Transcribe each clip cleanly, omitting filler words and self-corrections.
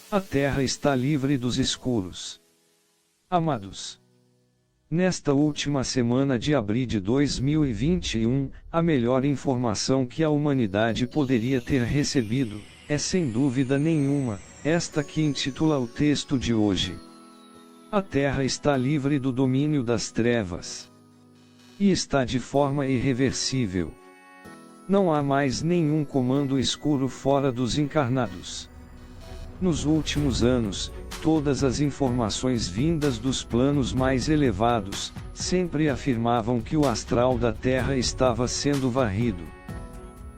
A Terra está livre dos escuros. Amados, nesta última semana de abril de 2021, a melhor informação que a humanidade poderia ter recebido, é sem dúvida nenhuma, esta que intitula o texto de hoje. A Terra está livre do domínio das trevas. E está de forma irreversível. Não há mais nenhum comando escuro fora dos encarnados. Nos últimos anos, todas as informações vindas dos planos mais elevados, sempre afirmavam que o astral da Terra estava sendo varrido.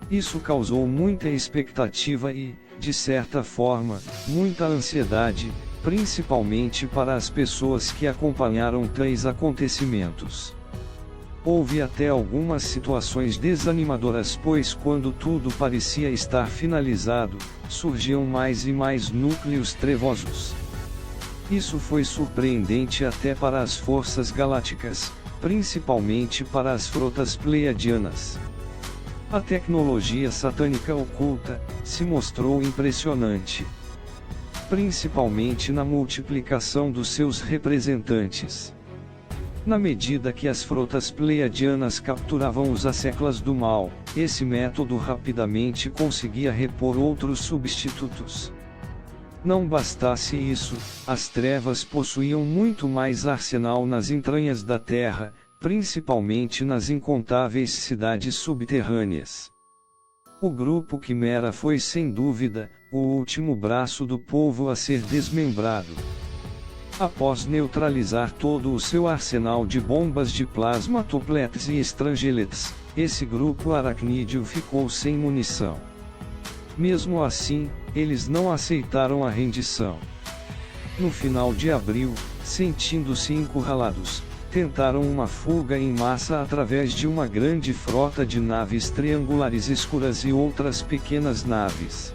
Isso causou muita expectativa e, de certa forma, muita ansiedade, principalmente para as pessoas que acompanharam tais acontecimentos. Houve até algumas situações desanimadoras, pois quando tudo parecia estar finalizado, surgiam mais e mais núcleos trevosos. Isso foi surpreendente até para as forças galácticas, principalmente para as frotas pleiadianas. A tecnologia satânica oculta se mostrou impressionante, principalmente na multiplicação dos seus representantes. Na medida que as frotas pleiadianas capturavam os asseclas do mal, esse método rapidamente conseguia repor outros substitutos. Não bastasse isso, as trevas possuíam muito mais arsenal nas entranhas da Terra, principalmente nas incontáveis cidades subterrâneas. O grupo Quimera foi sem dúvida o último braço do povo a ser desmembrado. Após neutralizar todo o seu arsenal de bombas de plasma topletes e estrangeletes, esse grupo aracnídeo ficou sem munição. Mesmo assim, eles não aceitaram a rendição. No final de abril, sentindo-se encurralados, tentaram uma fuga em massa através de uma grande frota de naves triangulares escuras e outras pequenas naves.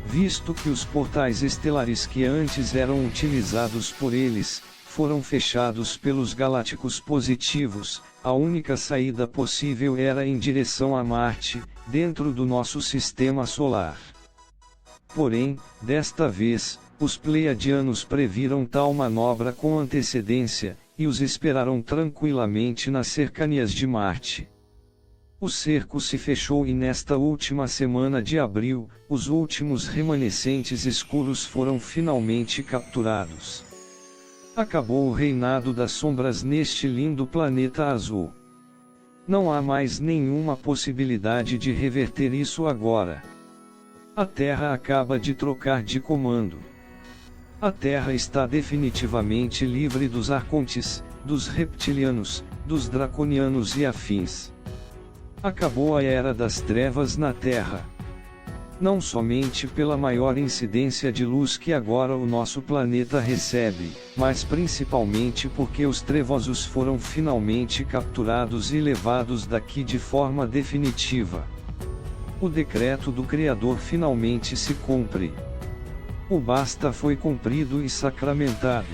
Visto que os portais estelares que antes eram utilizados por eles, foram fechados pelos galácticos positivos, a única saída possível era em direção a Marte, dentro do nosso sistema solar. Porém, desta vez, os pleiadianos previram tal manobra com antecedência, e os esperaram tranquilamente nas cercanias de Marte. O cerco se fechou e nesta última semana de abril, os últimos remanescentes escuros foram finalmente capturados. Acabou o reinado das sombras neste lindo planeta azul. Não há mais nenhuma possibilidade de reverter isso agora. A Terra acaba de trocar de comando. A Terra está definitivamente livre dos arcontes, dos reptilianos, dos draconianos e afins. Acabou a Era das Trevas na Terra. Não somente pela maior incidência de luz que agora o nosso planeta recebe, mas principalmente porque os trevosos foram finalmente capturados e levados daqui de forma definitiva. O decreto do Criador finalmente se cumpre. O basta foi cumprido e sacramentado.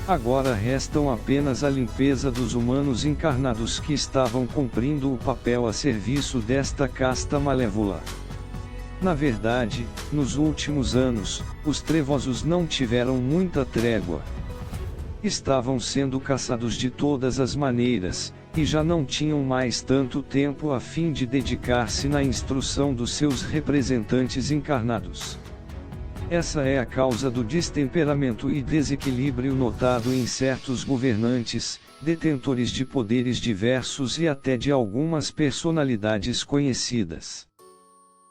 Agora restam apenas a limpeza dos humanos encarnados que estavam cumprindo o papel a serviço desta casta malévola. Na verdade, nos últimos anos, os trevosos não tiveram muita trégua. Estavam sendo caçados de todas as maneiras, e já não tinham mais tanto tempo a fim de dedicar-se na instrução dos seus representantes encarnados. Essa é a causa do destemperamento e desequilíbrio notado em certos governantes, detentores de poderes diversos e até de algumas personalidades conhecidas.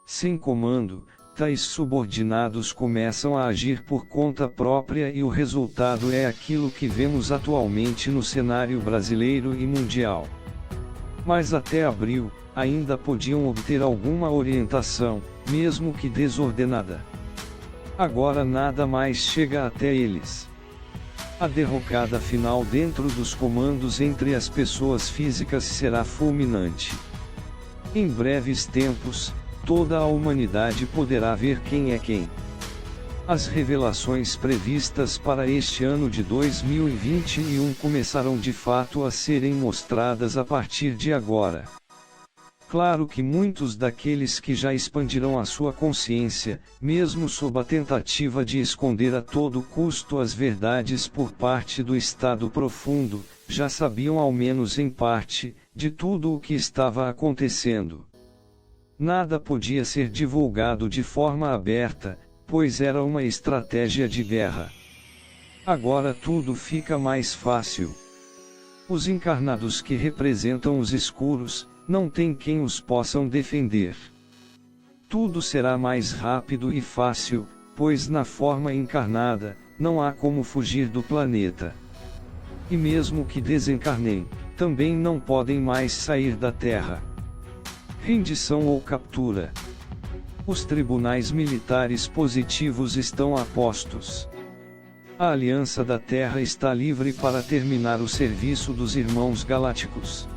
Sem comando, tais subordinados começam a agir por conta própria e o resultado é aquilo que vemos atualmente no cenário brasileiro e mundial. Mas até abril, ainda podiam obter alguma orientação, mesmo que desordenada. Agora nada mais chega até eles. A derrocada final dentro dos comandos entre as pessoas físicas será fulminante. Em breves tempos, toda a humanidade poderá ver quem é quem. As revelações previstas para este ano de 2021 começaram de fato a serem mostradas a partir de agora. Claro que muitos daqueles que já expandiram a sua consciência, mesmo sob a tentativa de esconder a todo custo as verdades por parte do estado profundo, já sabiam ao menos em parte, de tudo o que estava acontecendo. Nada podia ser divulgado de forma aberta, pois era uma estratégia de guerra. Agora tudo fica mais fácil. Os encarnados que representam os escuros, não tem quem os possam defender. Tudo será mais rápido e fácil, pois na forma encarnada, não há como fugir do planeta. E mesmo que desencarnem, também não podem mais sair da Terra. Rendição ou captura. Os tribunais militares positivos estão a postos. A Aliança da Terra está livre para terminar o serviço dos Irmãos Galácticos.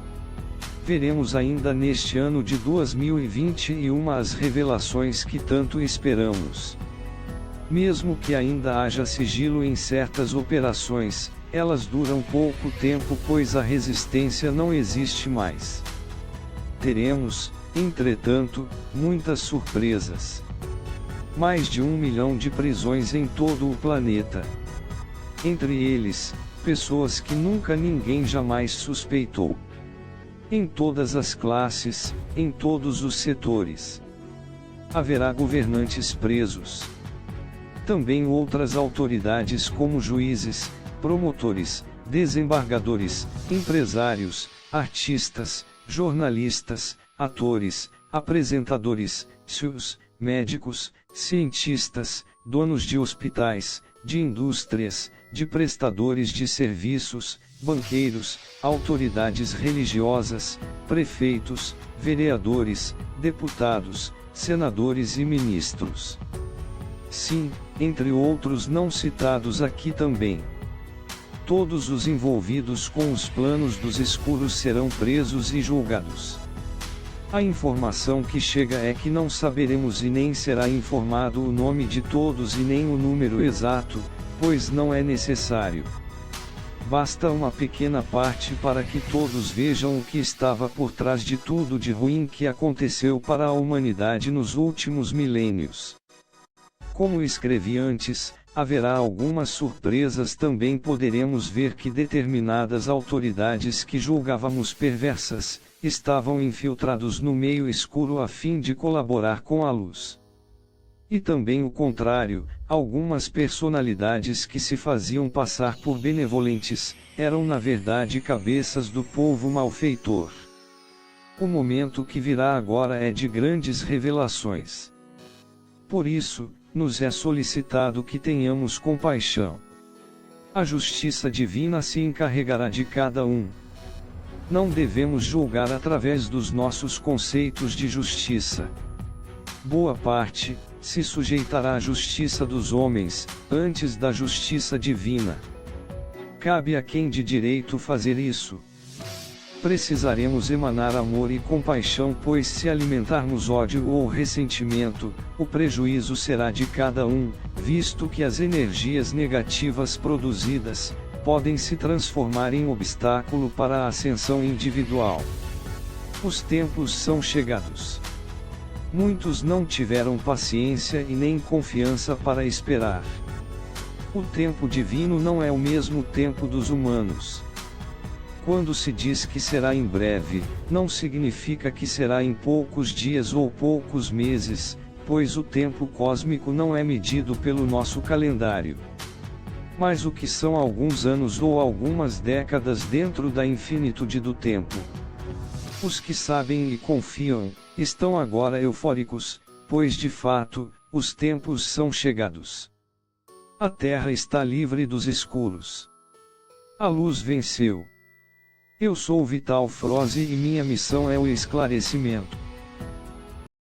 Veremos ainda neste ano de 2021 as revelações que tanto esperamos. Mesmo que ainda haja sigilo em certas operações, elas duram pouco tempo pois a resistência não existe mais. Teremos, entretanto, muitas surpresas. Mais de 1 milhão de prisões em todo o planeta. Entre eles, pessoas que nunca ninguém jamais suspeitou. Em todas as classes, em todos os setores. Haverá governantes presos. Também outras autoridades como juízes, promotores, desembargadores, empresários, artistas, jornalistas, atores, apresentadores, CEOs, médicos, cientistas, donos de hospitais, de indústrias, de prestadores de serviços, banqueiros, autoridades religiosas, prefeitos, vereadores, deputados, senadores e ministros. Sim, entre outros não citados aqui também. Todos os envolvidos com os planos dos escuros serão presos e julgados. A informação que chega é que não saberemos e nem será informado o nome de todos e nem o número exato, pois não é necessário. Basta uma pequena parte para que todos vejam o que estava por trás de tudo de ruim que aconteceu para a humanidade nos últimos milênios. Como escrevi antes, haverá algumas surpresas. Também poderemos ver que determinadas autoridades que julgávamos perversas, estavam infiltrados no meio escuro a fim de colaborar com a luz. E também o contrário, algumas personalidades que se faziam passar por benevolentes, eram na verdade cabeças do povo malfeitor. O momento que virá agora é de grandes revelações. Por isso, nos é solicitado que tenhamos compaixão. A justiça divina se encarregará de cada um. Não devemos julgar através dos nossos conceitos de justiça. Boa parte se sujeitará à justiça dos homens, antes da justiça divina. Cabe a quem de direito fazer isso. Precisaremos emanar amor e compaixão, pois se alimentarmos ódio ou ressentimento, o prejuízo será de cada um, visto que as energias negativas produzidas, podem se transformar em obstáculo para a ascensão individual. Os tempos são chegados. Muitos não tiveram paciência e nem confiança para esperar. O tempo divino não é o mesmo tempo dos humanos. Quando se diz que será em breve, não significa que será em poucos dias ou poucos meses, pois o tempo cósmico não é medido pelo nosso calendário. Mas o que são alguns anos ou algumas décadas dentro da infinitude do tempo? Os que sabem e confiam, estão agora eufóricos, pois de fato, os tempos são chegados. A Terra está livre dos escuros. A luz venceu. Eu sou Vital Froze e minha missão é o esclarecimento.